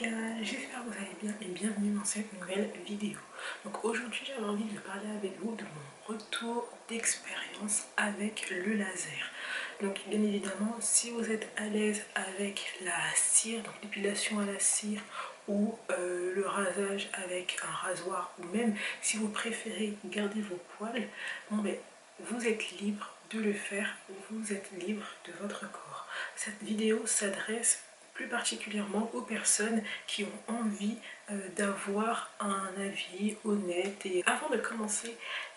gars, j'espère que vous allez bien et bienvenue dans cette nouvelle vidéo. Donc aujourd'hui j'avais envie de parler avec vous de mon retour d'expérience avec le laser. Donc bien évidemment, si vous êtes à l'aise avec la cire, donc l'épilation à la cire ou le rasage avec un rasoir, ou même si vous préférez garder vos poils, bon ben vous êtes libre de le faire, vous êtes libre de votre corps. Cette vidéo s'adresse plus particulièrement aux personnes qui ont envie d'avoir un avis honnête. Et avant de commencer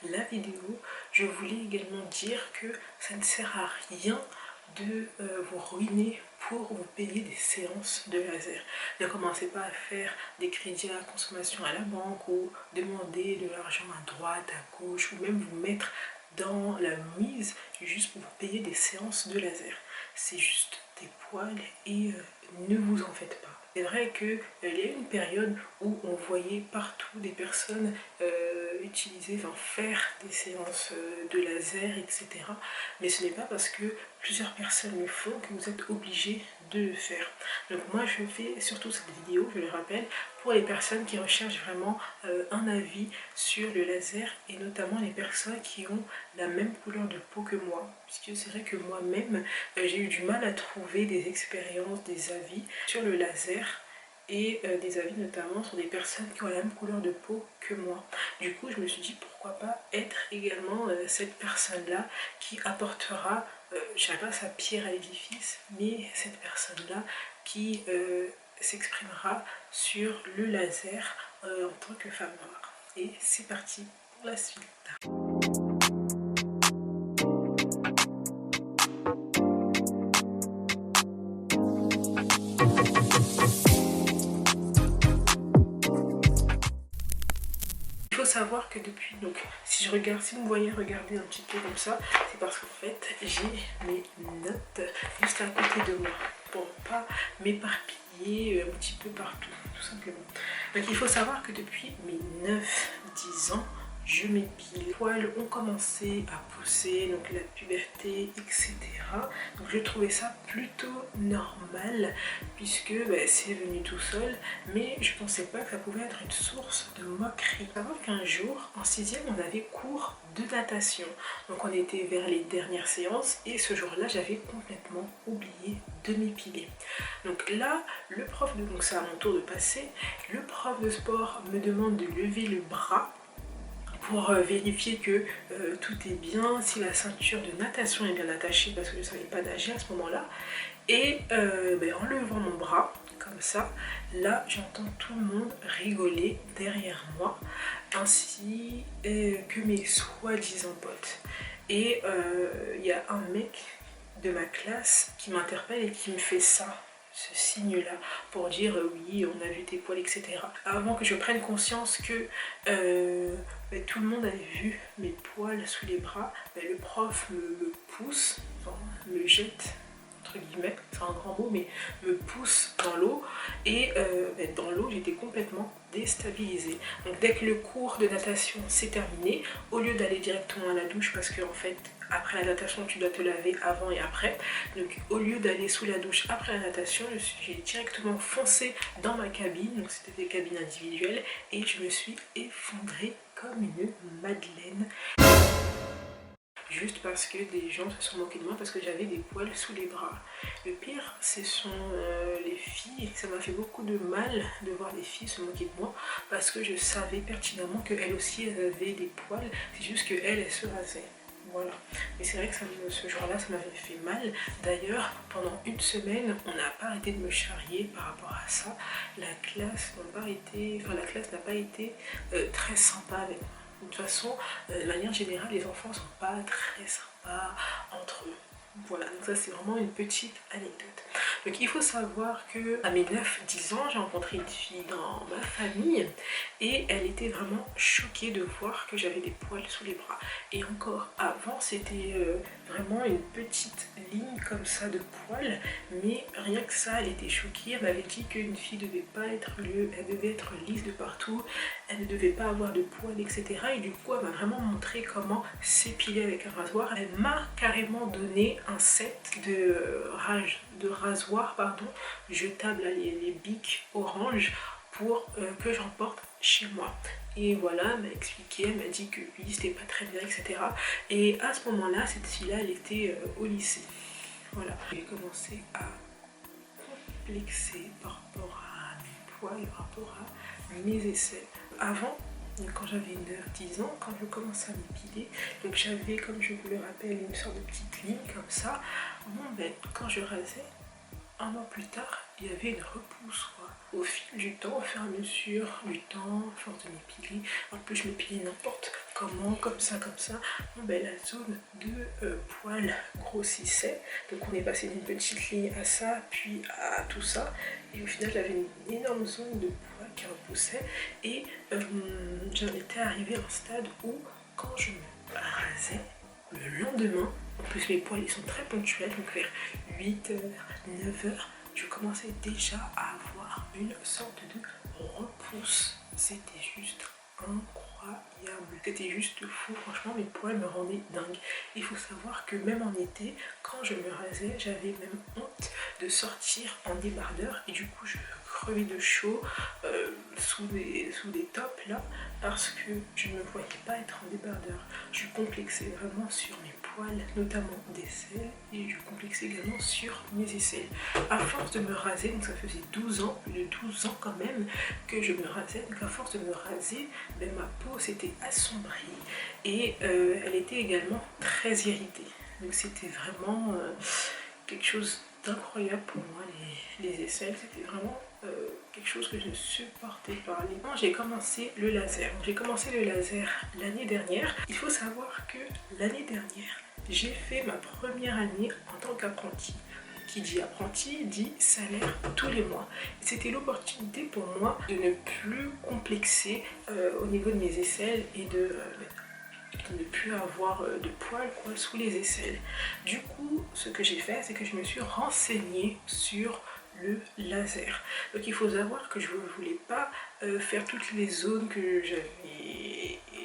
la vidéo, je voulais également dire que ça ne sert à rien de vous ruiner pour vous payer des séances de laser. Ne commencez pas à faire des crédits à consommation à la banque ou demander de l'argent à droite, à gauche, ou même vous mettre dans la mise juste pour vous payer des séances de laser. C'est juste des poils et ne vous en faites pas. C'est vrai qu'il y a une période où on voyait partout des personnes utiliser, faire des séances de laser, etc. Mais ce n'est pas parce que plusieurs personnes le font que vous êtes obligé de le faire. Donc moi je fais surtout cette vidéo, je le rappelle, pour les personnes qui recherchent vraiment un avis sur le laser, et notamment les personnes qui ont la même couleur de peau que moi, puisque c'est vrai que moi-même j'ai eu du mal à trouver des expériences, des avis sur le laser, et des avis notamment sur des personnes qui ont la même couleur de peau que moi. Du coup je me suis dit pourquoi pas être également cette personne là qui apportera, je dirais pas sa pierre à l'édifice, mais cette personne là qui s'exprimera sur le laser en tant que femme noire. Et c'est parti pour la suite. Il faut savoir que depuis, donc si vous me voyez regarder un petit peu comme ça, c'est parce qu'en fait j'ai mes notes juste à côté de moi pour ne pas m'éparpiller un petit peu partout, tout simplement. Donc il faut savoir que depuis mes 9-10 ans, je m'épile. Les poils ont commencé à pousser, donc la puberté, etc. Donc je trouvais ça plutôt normal, puisque c'est venu tout seul, mais je pensais pas que ça pouvait être une source de moquerie. Il faut savoir qu'un jour, en 6e, on avait cours de natation. Donc on était vers les dernières séances, et ce jour-là, j'avais complètement oublié de m'épiler. Donc là, le prof donc c'est à mon tour de passer, le prof de sport me demande de lever le bras pour vérifier que tout est bien, si la ceinture de natation est bien attachée, parce que je ne savais pas nager à ce moment-là. Et en levant mon bras, comme ça, là j'entends tout le monde rigoler derrière moi, ainsi que mes soi-disant potes. Et il y a un mec de ma classe qui m'interpelle et qui me fait ça, ce signe là, pour dire oui on a vu tes poils, etc. Avant que je prenne conscience que tout le monde avait vu mes poils sous les bras, le prof me pousse, enfin, me jette entre guillemets, c'est un grand mot, mais me pousse dans l'eau, et dans l'eau j'étais complètement déstabilisée. Donc dès que le cours de natation s'est terminé, au lieu d'aller directement à la douche, parce que en fait après la natation tu dois te laver avant et après, donc au lieu d'aller sous la douche après la natation, j'ai directement foncé dans ma cabine, donc c'était des cabines individuelles, et je me suis effondrée comme une madeleine, juste parce que des gens se sont moqués de moi parce que j'avais des poils sous les bras. Le pire, ce sont les filles. Ça m'a fait beaucoup de mal de voir les filles se moquer de moi, parce que je savais pertinemment qu'elles aussi elles avaient des poils, c'est juste qu'elles, elles se rasaient. Voilà. Mais c'est vrai que ce jour-là, ça m'avait fait mal. D'ailleurs, pendant une semaine, on n'a pas arrêté de me charrier par rapport à ça. La classe n'a pas été très sympa avec moi. De toute façon, de manière générale, les enfants sont pas très sympas entre eux. Voilà, donc ça c'est vraiment une petite anecdote. Donc il faut savoir que à mes 9-10 ans, j'ai rencontré une fille dans ma famille, et elle était vraiment choquée de voir que j'avais des poils sous les bras. Et encore avant, c'était vraiment une petite ligne comme ça de poils, mais rien que ça, elle était choquée. Elle m'avait dit qu'une fille devait pas être elle devait être lisse de partout, elle ne devait pas avoir de poils, etc. Et du coup, elle m'a vraiment montré comment s'épiler avec un rasoir. Elle m'a carrément donné un set de rasoir, pardon, jetable, les bics orange, pour que j'emporte chez moi. Et voilà, elle m'a expliqué, elle m'a dit que oui, c'était pas très bien, etc. Et à ce moment-là, cette fille-là, elle était au lycée. Voilà. J'ai commencé à complexer par rapport à mes poils et par rapport à mes aisselles. Avant, quand j'avais 9-10 ans, quand je commençais à m'épiler, donc j'avais, comme je vous le rappelle, une sorte de petite ligne comme ça. Bon, ben, quand je rasais, un mois plus tard, il y avait une repousse, quoi. Au fil du temps, au fur et à mesure du temps, à force de m'épiler, en plus je m'épilais n'importe comment, comme ça, bon, ben, la zone de poils grossissait. Donc on est passé d'une petite ligne à ça, puis à tout ça. Et au final, j'avais une énorme zone de poils qui repoussait. Et j'en étais arrivée à un stade où, quand je me rasais, le lendemain, en plus mes poils ils sont très ponctuels, donc vers 8h, 9h, je commençais déjà à avoir une sorte de repousse. C'était juste incroyable. C'était juste fou, franchement mes poils me rendaient dingue. Il faut savoir que même en été, quand je me rasais, j'avais même honte de sortir en débardeur et du coup je crevais de chaud sous des tops là, parce que je ne me voyais pas être en débardeur. Je complexais vraiment sur mes poils, notamment d'aisselles, et je complexais également sur mes aisselles. À force de me raser, donc ça faisait 12 ans, plus de 12 ans quand même que je me rasais, donc à force de me raser, ben, ma peau s'était assombrie et elle était également très irritée. Donc c'était vraiment quelque chose d'incroyable pour moi, les aisselles, c'était vraiment quelque chose que je ne supportais pas. J'ai commencé le laser. J'ai commencé le laser l'année dernière. Il faut savoir que l'année dernière, j'ai fait ma première année en tant qu'apprenti. Qui dit apprenti dit salaire tous les mois. C'était l'opportunité pour moi de ne plus complexer au niveau de mes aisselles et de ne plus avoir de poils quoi, sous les aisselles. Du coup, ce que j'ai fait, c'est que je me suis renseignée sur le laser. Donc il faut savoir que je ne voulais pas faire toutes les zones que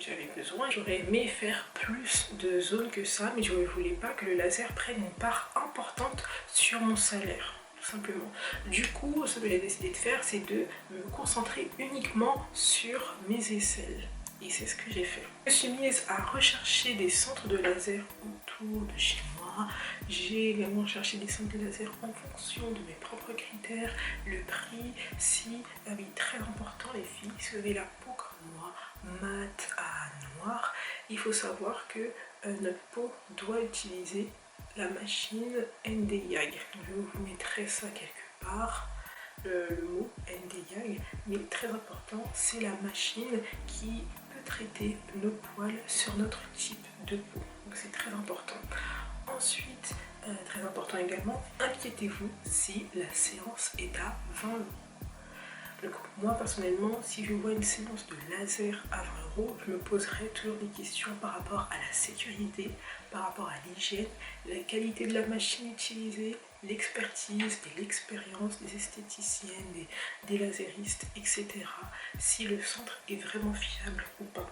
j'avais besoin. J'aurais aimé faire plus de zones que ça, mais je ne voulais pas que le laser prenne une part importante sur mon salaire. Tout simplement. Du coup, ce que j'ai décidé de faire, c'est de me concentrer uniquement sur mes aisselles. Et c'est ce que j'ai fait. Je me suis mise à rechercher des centres de laser autour de chez moi. J'ai également cherché des centres de laser en fonction de mes propres critères. Le prix, si, oui, très important les filles, si vous avez la peau comme moi, mat à noir, il faut savoir que notre peau doit utiliser la machine NdYAG. Je vous mettrai ça quelque part. Le mot NdYAG, mais très important, c'est la machine qui peut traiter nos poils sur notre type de peau. Donc c'est très important. Ensuite, très important également, inquiétez-vous si la séance est à 20 €. Donc moi personnellement, si je vois une séance de laser à 20 €, je me poserai toujours des questions par rapport à la sécurité, par rapport à l'hygiène, la qualité de la machine utilisée, l'expertise et l'expérience des esthéticiennes, des laséristes, etc. Si le centre est vraiment fiable ou pas.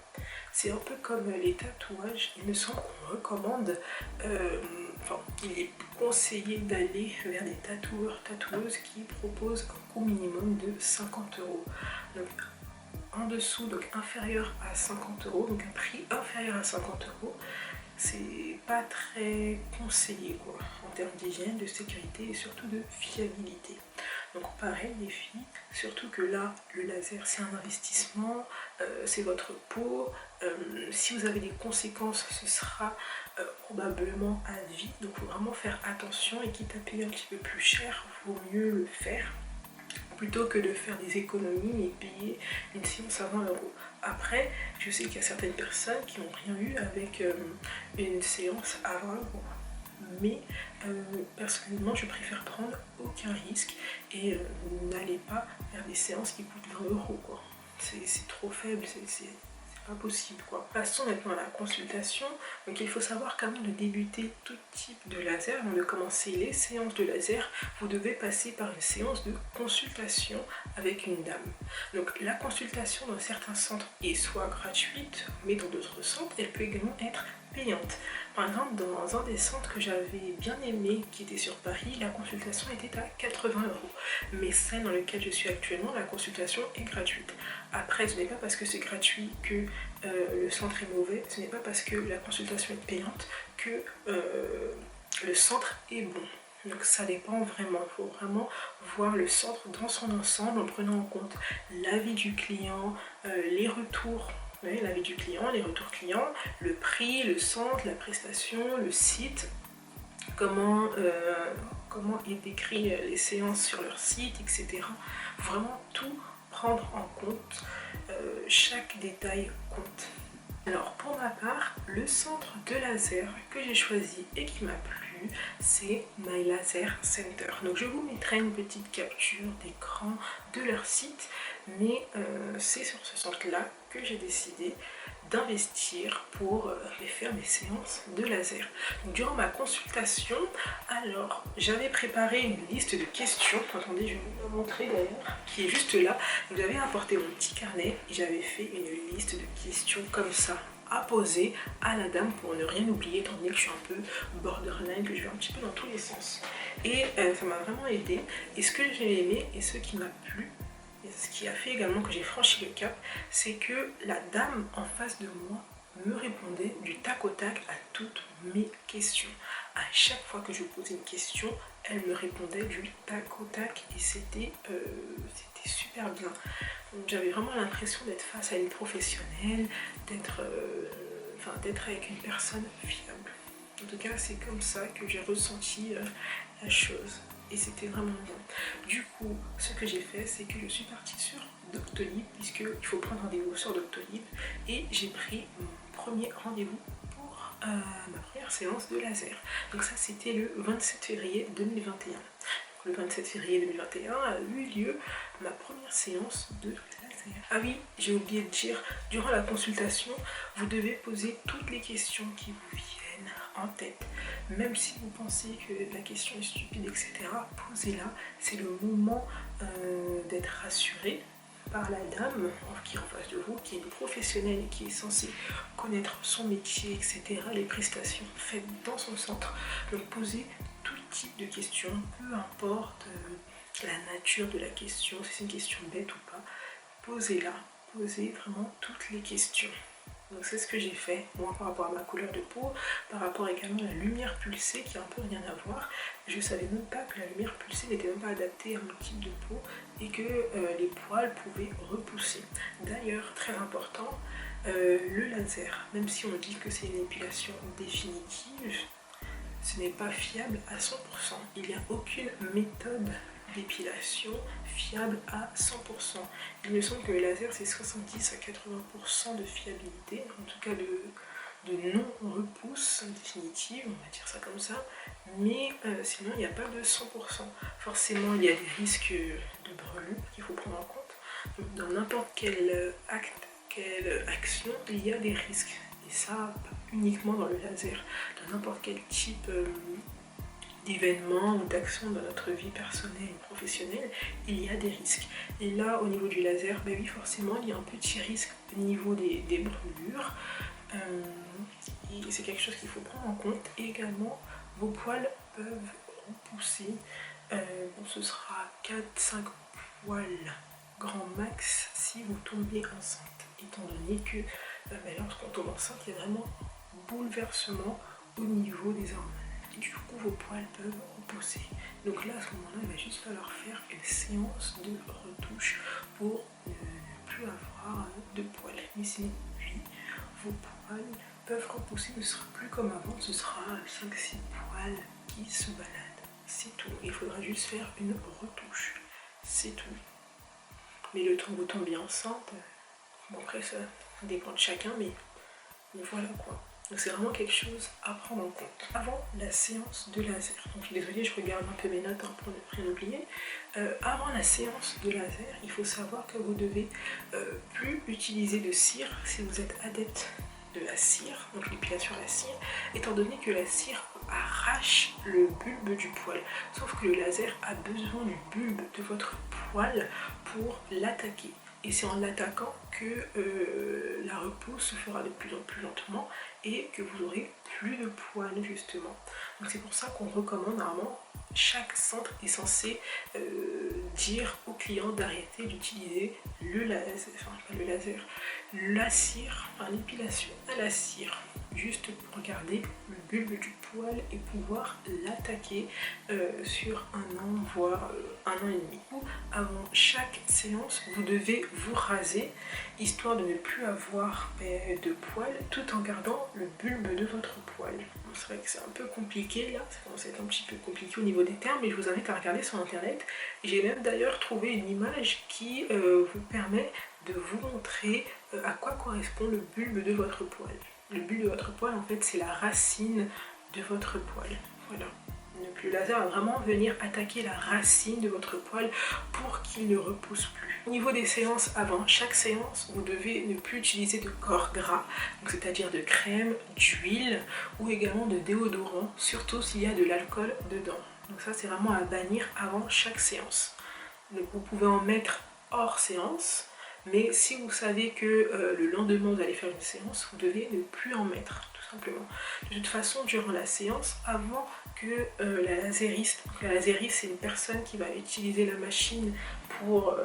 C'est un peu comme les tatouages, il me semble qu'on recommande, il est conseillé d'aller vers des tatoueurs, tatoueuses qui proposent un coût minimum de 50 €. Donc en dessous, donc inférieur à 50 €, donc un prix inférieur à 50 €, c'est pas très conseillé quoi, en termes d'hygiène, de sécurité et surtout de fiabilité. Donc pareil les filles, surtout que là le laser c'est un investissement, c'est votre peau, si vous avez des conséquences ce sera probablement à vie, donc il faut vraiment faire attention et quitte à payer un petit peu plus cher, vaut mieux le faire plutôt que de faire des économies et payer une séance à 20 €. Après, je sais qu'il y a certaines personnes qui n'ont rien eu avec une séance à 20 €. Mais personnellement, je préfère prendre aucun risque et n'allez pas faire des séances qui coûtent 20 € quoi. C'est trop faible, c'est pas possible quoi. Passons maintenant à la consultation. Donc il faut savoir qu'avant de débuter tout type de laser, avant de commencer les séances de laser, vous devez passer par une séance de consultation avec une dame. Donc la consultation dans certains centres est soit gratuite, mais dans d'autres centres, elle peut également être payante. Par exemple, dans un des centres que j'avais bien aimé, qui était sur Paris, la consultation était à 80 €. Mais celle dans laquelle je suis actuellement, la consultation est gratuite. Après, ce n'est pas parce que c'est gratuit que le centre est mauvais, ce n'est pas parce que la consultation est payante que le centre est bon. Donc ça dépend vraiment, il faut vraiment voir le centre dans son ensemble en prenant en compte l'avis du client, les retours. Oui, l'avis du client, les retours clients, le prix, le centre, la prestation, le site, comment est décrit les séances sur leur site, etc. Vraiment tout prendre en compte, chaque détail compte. Alors pour ma part, le centre de laser que j'ai choisi et qui m'a plu, c'est My Laser Center. Donc je vous mettrai une petite capture d'écran de leur site, mais c'est sur ce centre-là que j'ai décidé d'investir pour faire mes séances de laser. Donc, durant ma consultation, alors j'avais préparé une liste de questions, attendez je vais vous la montrer d'ailleurs, qui est juste là. J'avais apporté mon petit carnet et j'avais fait une liste de questions comme ça à poser à la dame pour ne rien oublier, étant donné que je suis un peu borderline, que je vais un petit peu dans tous les sens. Et ça m'a vraiment aidé. Et ce que j'ai aimé et ce qui m'a plu, et ce qui a fait également que j'ai franchi le cap, c'est que la dame en face de moi me répondait du tac au tac à toutes mes questions. À chaque fois que je posais une question, elle me répondait du tac au tac et c'était super bien. J'avais vraiment l'impression d'être face à une professionnelle, d'être avec une personne fiable. En tout cas, c'est comme ça que j'ai ressenti la chose. Et c'était vraiment bien. Du coup, ce que j'ai fait, c'est que je suis partie sur Doctolib, puisqu'il faut prendre rendez-vous sur Doctolib. Et j'ai pris mon premier rendez-vous pour ma première séance de laser. Donc ça, c'était le 27 février 2021. Le 27 février 2021 a eu lieu ma première séance de laser. Ah oui, j'ai oublié de dire, durant la consultation, vous devez poser toutes les questions qui vous viennent en tête. Même si vous pensez que la question est stupide, etc., posez-la. C'est le moment d'être rassuré par la dame qui est en face de vous, qui est une professionnelle et qui est censée connaître son métier, etc., les prestations faites dans son centre. Donc posez tout type de questions, peu importe la nature de la question, si c'est une question bête ou pas, posez-la, posez vraiment toutes les questions. Donc c'est ce que j'ai fait, moi par rapport à ma couleur de peau, par rapport également à la lumière pulsée qui a un peu rien à voir. Je savais même pas que la lumière pulsée n'était même pas adaptée à mon type de peau et que les poils pouvaient repousser. D'ailleurs, très important, le laser, même si on dit que c'est une épilation définitive, ce n'est pas fiable à 100%. Il n'y a aucune méthode d'épilation fiable à 100%. Il me semble que le laser c'est 70 à 80% de fiabilité, en tout cas de non-repousse définitive, on va dire ça comme ça, mais sinon il n'y a pas de 100%. Forcément il y a des risques de brûlure qu'il faut prendre en compte. Donc, dans n'importe quel acte, quelle action, il y a des risques. Et ça, pas uniquement dans le laser, dans n'importe quel type d'événement ou d'action dans notre vie personnelle et professionnelle, il y a des risques. Et là, au niveau du laser, ben oui, forcément, il y a un petit risque au niveau des brûlures. Et c'est quelque chose qu'il faut prendre en compte. Et également, vos poils peuvent repousser. Bon, ce sera 4-5 poils grand max si vous tombez enceinte. Étant donné que lorsqu'on tombe enceinte, il y a vraiment bouleversement au niveau des hormones. Et du coup, vos poils peuvent repousser. Donc là, à ce moment-là, il va juste falloir faire une séance de retouche pour ne plus avoir de poils. Mais sinon, oui, vos poils peuvent repousser, ne sera plus comme avant, ce sera 5-6 poils qui se baladent. C'est tout. Il faudra juste faire une retouche. C'est tout. Mais le temps où vous tombez enceinte, bon après ça dépend de chacun, mais voilà quoi. Donc c'est vraiment quelque chose à prendre en compte. Avant la séance de laser, donc désolée, je regarde un peu mes notes pour ne rien oublier. Avant la séance de laser, il faut savoir que vous devez plus utiliser de cire si vous êtes adepte de la cire, donc l'épilation à la cire, étant donné que la cire arrache le bulbe du poil. Sauf que le laser a besoin du bulbe de votre poil pour l'attaquer. Et c'est en l'attaquant que la repousse se fera de plus en plus lentement et que vous aurez plus de poils justement. Donc c'est pour ça qu'on recommande normalement, chaque centre est censé dire au client d'arrêter d'utiliser le laser, enfin pas le laser, la cire, enfin l'épilation à la cire, juste pour garder le bulbe du poil et pouvoir l'attaquer sur un an, voire un an et demi. Avant chaque séance, vous devez vous raser, histoire de ne plus avoir de poils, tout en gardant le bulbe de votre poil. Bon, c'est vrai que c'est un peu compliqué là, ça commence à être un petit peu compliqué au niveau des termes, mais je vous invite à regarder sur internet. J'ai même d'ailleurs trouvé une image qui vous permet de vous montrer à quoi correspond le bulbe de votre poil. Le bulbe de votre poil, en fait, c'est la racine de votre poil. Voilà. Donc le laser va vraiment venir attaquer la racine de votre poil pour qu'il ne repousse plus. Au niveau des séances avant chaque séance, vous devez ne plus utiliser de corps gras, c'est-à-dire de crème, d'huile ou également de déodorant, surtout s'il y a de l'alcool dedans. Donc ça, c'est vraiment à bannir avant chaque séance. Donc vous pouvez en mettre hors séance, mais si vous savez que le lendemain vous allez faire une séance, vous devez ne plus en mettre, tout simplement. De toute façon, durant la séance, avant que la laseriste, c'est une personne qui va utiliser la machine pour,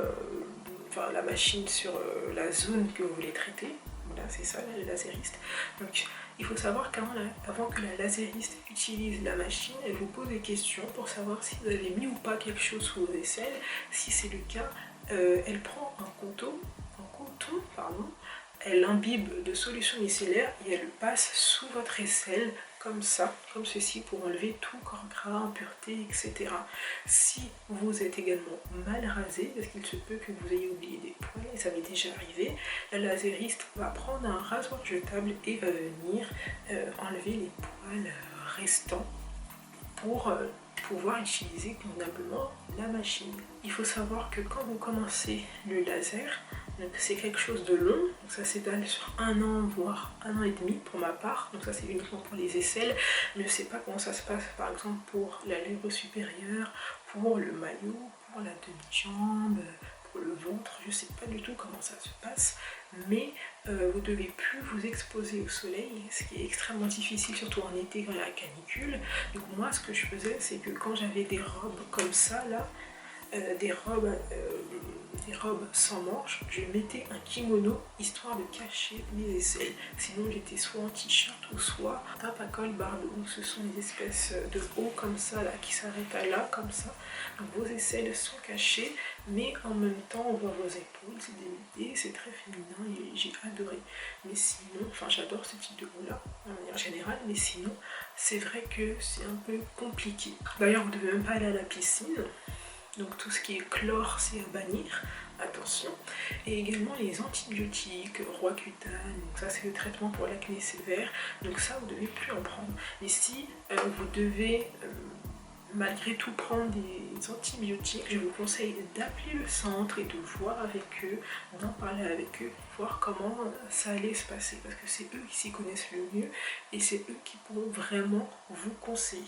enfin la machine sur la zone que vous voulez traiter. Voilà, c'est ça la laseriste. Donc il faut savoir qu'avant que la laseriste utilise la machine, elle vous pose des questions pour savoir si vous avez mis ou pas quelque chose sous vos aisselles. Si c'est le cas, elle prend un coton, elle imbibe de solution micellaire et elle le passe sous votre aisselle comme ça, comme ceci, pour enlever tout corps gras, impureté, etc. Si vous êtes également mal rasé, parce qu'il se peut que vous ayez oublié des poils, et ça m'est déjà arrivé, la laseriste va prendre un rasoir jetable et va venir enlever les poils restants pour pouvoir utiliser convenablement la machine. Il faut savoir que quand vous commencez le laser, c'est quelque chose de long, donc ça s'étale sur un an, voire un an et demi pour ma part, donc ça c'est uniquement pour les aisselles. Je ne sais pas comment ça se passe par exemple pour la lèvre supérieure, pour le maillot, pour la demi-jambe, pour le ventre, je ne sais pas du tout comment ça se passe, mais vous ne devez plus vous exposer au soleil, ce qui est extrêmement difficile, surtout en été quand il y a la canicule. Donc moi ce que je faisais, c'est que quand j'avais des robes comme ça là, des robes sans manches, je mettais un kimono histoire de cacher mes aisselles. Sinon j'étais soit en t-shirt ou soit tape à col barbe. Donc ce sont des espèces de hauts comme ça là qui s'arrêtent à là comme ça. Donc vos aisselles sont cachées, mais en même temps on voit vos épaules, c'est dénudé, c'est très féminin et j'ai adoré. Mais sinon, enfin j'adore ce type de haut là de manière générale, mais sinon c'est vrai que c'est un peu compliqué. D'ailleurs vous ne devez même pas aller à la piscine. Donc tout ce qui est chlore, c'est à bannir, attention. Et également les antibiotiques, Roaccutane, donc ça c'est le traitement pour l'acné sévère. Donc ça vous ne devez plus en prendre. Et si vous devez malgré tout prendre des antibiotiques, je vous conseille d'appeler le centre et de voir avec eux, d'en parler avec eux, voir comment ça allait se passer. Parce que c'est eux qui s'y connaissent le mieux et c'est eux qui pourront vraiment vous conseiller.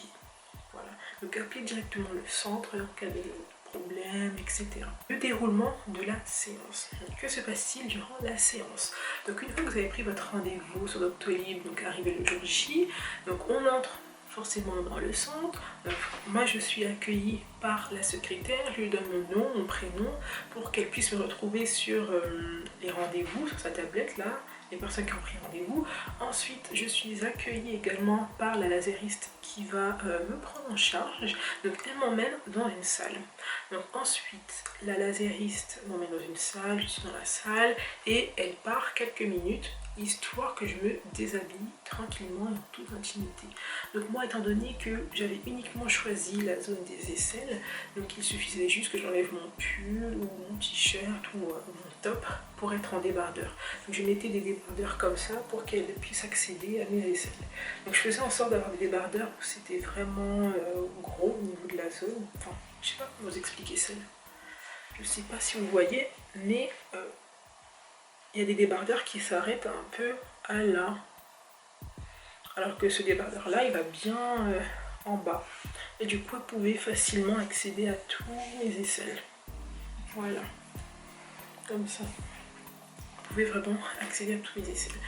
Voilà. Donc appelez directement le centre en cas de problème, etc. Le déroulement de la séance. Donc, que se passe-t-il durant la séance? Donc une fois que vous avez pris votre rendez-vous sur Doctolib, donc arrivé le jour J, donc on entre forcément dans le centre. Donc, moi je suis accueillie par la secrétaire, je lui donne mon nom, mon prénom, pour qu'elle puisse me retrouver sur les rendez-vous, sur sa tablette là, les personnes qui ont pris rendez-vous. Ensuite, je suis accueillie également par la laseriste qui va me prendre en charge. Donc, elle m'emmène dans une salle. Donc, ensuite, la laseriste m'emmène dans une salle, je suis dans la salle et elle part quelques minutes, histoire que je me déshabille tranquillement et en toute intimité. Donc moi, étant donné que j'avais uniquement choisi la zone des aisselles, donc il suffisait juste que j'enlève mon pull ou mon t-shirt ou mon top pour être en débardeur. Donc je mettais des débardeurs comme ça pour qu'elle puisse accéder à mes aisselles. Donc je faisais en sorte d'avoir des débardeurs où c'était vraiment gros au niveau de la zone. Enfin, je sais pas comment vous expliquer ça. Je sais pas si vous voyez, mais il y a des débardeurs qui s'arrêtent un peu à là. Alors que ce débardeur là, il va bien en bas. Et du coup, vous pouvez facilement accéder à tous mes aisselles. Voilà. Comme ça. Vous pouvez vraiment accéder à tous mes aisselles.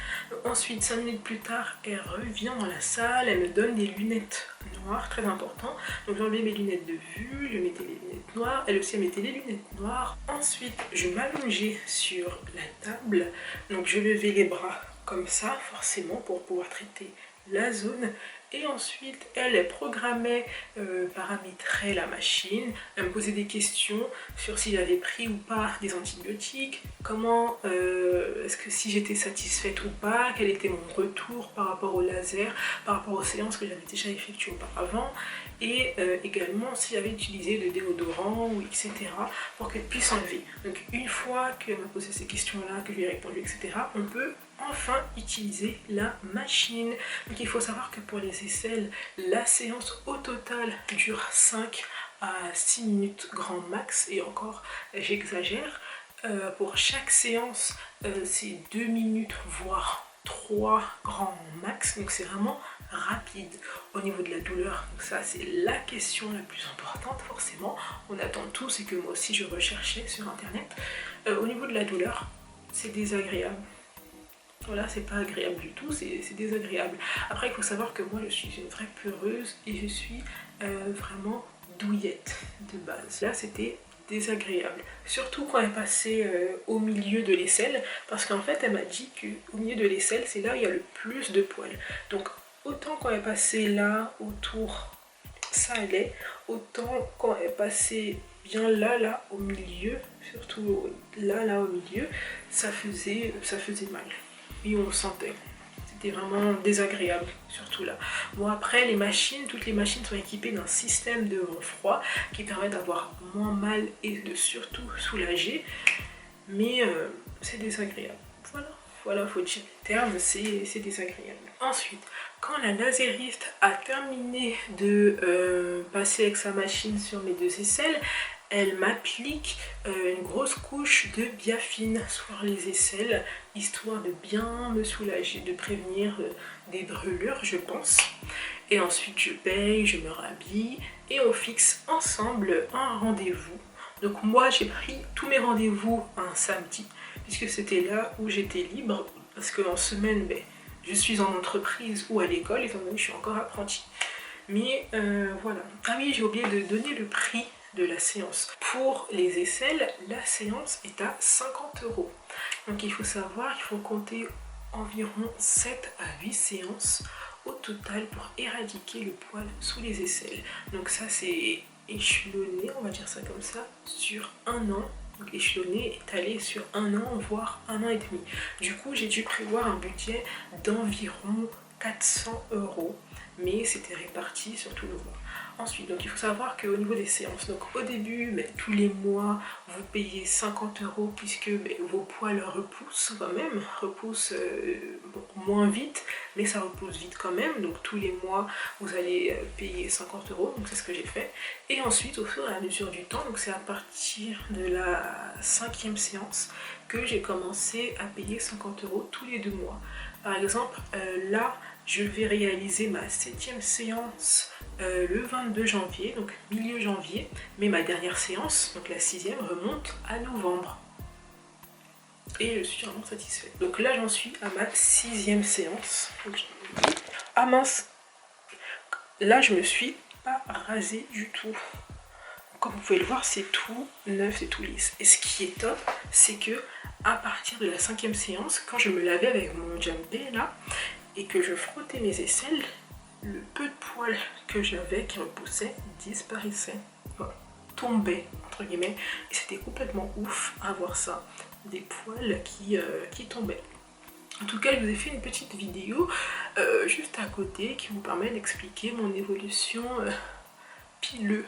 Ensuite, 5 minutes plus tard, elle revient dans la salle, elle me donne des lunettes noires, très important. Donc j'enlevais mes lunettes de vue, je mettais les lunettes noires, elle aussi elle mettait les lunettes noires. Ensuite, je m'allongeais sur la table, donc je levais les bras comme ça, forcément, pour pouvoir traiter la zone. Et ensuite, elle programmait, paramétrait la machine, elle me posait des questions sur si j'avais pris ou pas des antibiotiques, comment, est-ce que si j'étais satisfaite ou pas, quel était mon retour par rapport au laser, par rapport aux séances que j'avais déjà effectuées auparavant, et également si j'avais utilisé de déodorant ou etc. pour qu'elle puisse enlever. Donc une fois qu'elle m'a posé ces questions-là, que je lui ai répondu etc., on peut enfin utiliser la machine. Donc il faut savoir que pour les aisselles, la séance au total dure 5 à 6 minutes grand max, et encore j'exagère. Pour chaque séance, c'est 2 minutes voire 3 grands max, donc c'est vraiment rapide. Au niveau de la douleur, donc ça c'est la question la plus importante forcément, on attend tous et que moi aussi je recherchais sur internet. Au niveau de la douleur, c'est désagréable. Voilà, c'est pas agréable du tout, c'est désagréable. Après, il faut savoir que moi, je suis une vraie peureuse et je suis vraiment douillette de base. Là, c'était désagréable. Surtout quand elle passait au milieu de l'aisselle, parce qu'en fait, elle m'a dit qu'au milieu de l'aisselle, c'est là où il y a le plus de poils. Donc, autant quand elle passait là, autour, ça allait, autant quand elle passait bien là, au milieu, surtout là, au milieu, ça faisait mal. Et on le sentait. C'était vraiment désagréable, surtout là. Bon, après, les machines, toutes les machines sont équipées d'un système de vent froid qui permet d'avoir moins mal et de surtout soulager. Mais c'est désagréable. Voilà, faut dire le terme, c'est désagréable. Ensuite, quand la lasériste a terminé de passer avec sa machine sur mes deux aisselles, elle m'applique une grosse couche de biafine sur les aisselles, histoire de bien me soulager, de prévenir des brûlures, je pense. Et ensuite, je paye, je me rhabille et on fixe ensemble un rendez-vous. Donc moi, j'ai pris tous mes rendez-vous un samedi, puisque c'était là où j'étais libre, parce qu'en semaine, je suis en entreprise ou à l'école, étant donné que je suis encore apprentie. Mais voilà. Ah oui, j'ai oublié de donner le prix de la séance. Pour les aisselles, la séance est à 50 €. Donc il faut savoir, il faut compter environ 7 à 8 séances au total pour éradiquer le poil sous les aisselles. Donc ça c'est échelonné, on va dire ça comme ça, sur un an. Donc échelonné, étalé sur un an, voire un an et demi. Du coup, j'ai dû prévoir un budget d'environ 400 €, mais c'était réparti sur tout le mois. Ensuite, donc il faut savoir qu'au niveau des séances, donc au début, tous les mois, vous payez 50 € puisque vos poils repoussent quand même, repoussent moins vite, mais ça repousse vite quand même. Donc tous les mois, vous allez payer 50 €, donc c'est ce que j'ai fait. Et ensuite, au fur et à mesure du temps, donc c'est à partir de la 5e séance que j'ai commencé à payer 50 € tous les 2 mois. Par exemple, là, je vais réaliser ma 7e séance le 22 janvier, donc milieu janvier, mais ma dernière séance, donc la 6e, remonte à novembre. Et je suis vraiment satisfaite. Donc là, j'en suis à ma 6e séance. Ah mince, là, je me suis pas rasée du tout. Comme vous pouvez le voir, c'est tout neuf, c'est tout lisse. Et ce qui est top, c'est que à partir de la 5e séance, quand je me lavais avec mon Jumpé là, et que je frottais mes aisselles, le peu de poils que j'avais qui repoussaient disparaissait, tombait entre guillemets, et c'était complètement ouf à voir ça, des poils qui tombaient. En tout cas, je vous ai fait une petite vidéo juste à côté qui vous permet d'expliquer mon évolution pileux.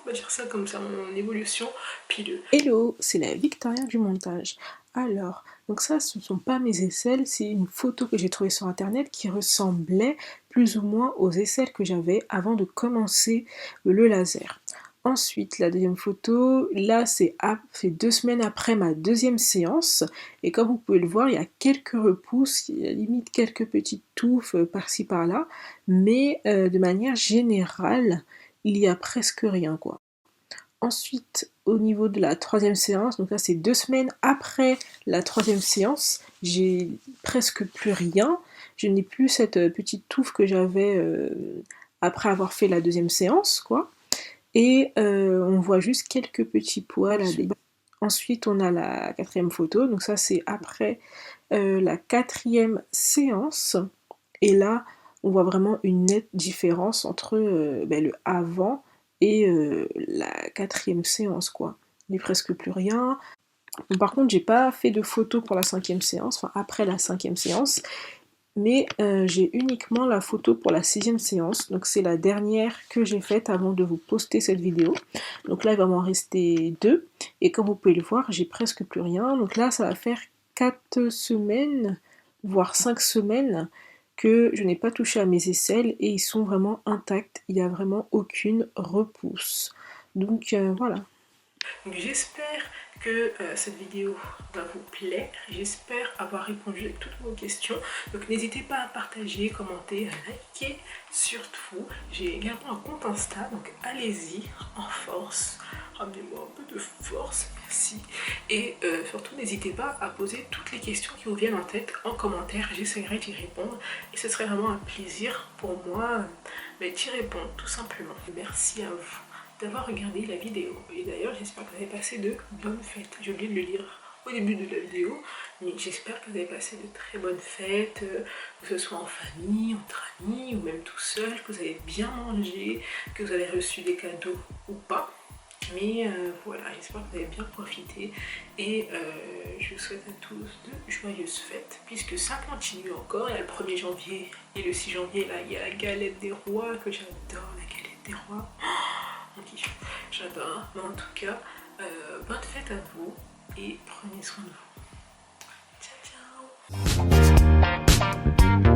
on va dire ça comme ça, mon évolution pileux. Hello, c'est la Victoria du montage. Alors, donc ça, ce ne sont pas mes aisselles, c'est une photo que j'ai trouvée sur internet qui ressemblait plus ou moins aux aisselles que j'avais avant de commencer le laser. Ensuite, la deuxième photo, là c'est 2 semaines après ma deuxième séance, et comme vous pouvez le voir, il y a quelques repousses, il y a limite quelques petites touffes par-ci par-là, mais de manière générale, il y a presque rien quoi. Ensuite, au niveau de la troisième séance, donc là c'est 2 semaines après la troisième séance, j'ai presque plus rien. Je n'ai plus cette petite touffe que j'avais après avoir fait la deuxième séance, quoi. Et on voit juste quelques petits poils à des... Ensuite, on a la quatrième photo, donc ça c'est après la quatrième séance. Et là, on voit vraiment une nette différence entre le avant et la quatrième séance, quoi. Il n'y a presque plus rien. Bon, par contre, j'ai pas fait de photos pour la cinquième séance, enfin après la cinquième séance, mais j'ai uniquement la photo pour la sixième séance, donc c'est la dernière que j'ai faite avant de vous poster cette vidéo. Donc là, il va m'en rester 2, et comme vous pouvez le voir, j'ai presque plus rien. Donc là, ça va faire 4 semaines, voire 5 semaines, que je n'ai pas touché à mes aisselles et ils sont vraiment intacts, il n'y a vraiment aucune repousse. Donc voilà. Donc j'espère que cette vidéo va vous plaire, j'espère avoir répondu à toutes vos questions. Donc n'hésitez pas à partager, commenter, à liker, surtout. J'ai également un compte Insta, donc allez-y en force, ramenez-moi un peu de force, merci. Et surtout n'hésitez pas à poser toutes les questions qui vous viennent en tête en commentaire, j'essaierai d'y répondre et ce serait vraiment un plaisir pour moi d'y répondre tout simplement. Merci à vous d'avoir regardé la vidéo, et d'ailleurs j'espère que vous avez passé de bonnes fêtes. J'ai oublié de le lire au début de la vidéo, mais j'espère que vous avez passé de très bonnes fêtes, que ce soit en famille, entre amis ou même tout seul, que vous avez bien mangé, que vous avez reçu des cadeaux ou pas. Mais voilà, j'espère que vous avez bien profité et je vous souhaite à tous de joyeuses fêtes puisque ça continue encore. Il y a le 1er janvier et le 6 janvier, là il y a la galette des rois que j'adore, la galette des rois. J'adore, mais en tout cas, bonne fête à vous et prenez soin de vous. Ciao, ciao.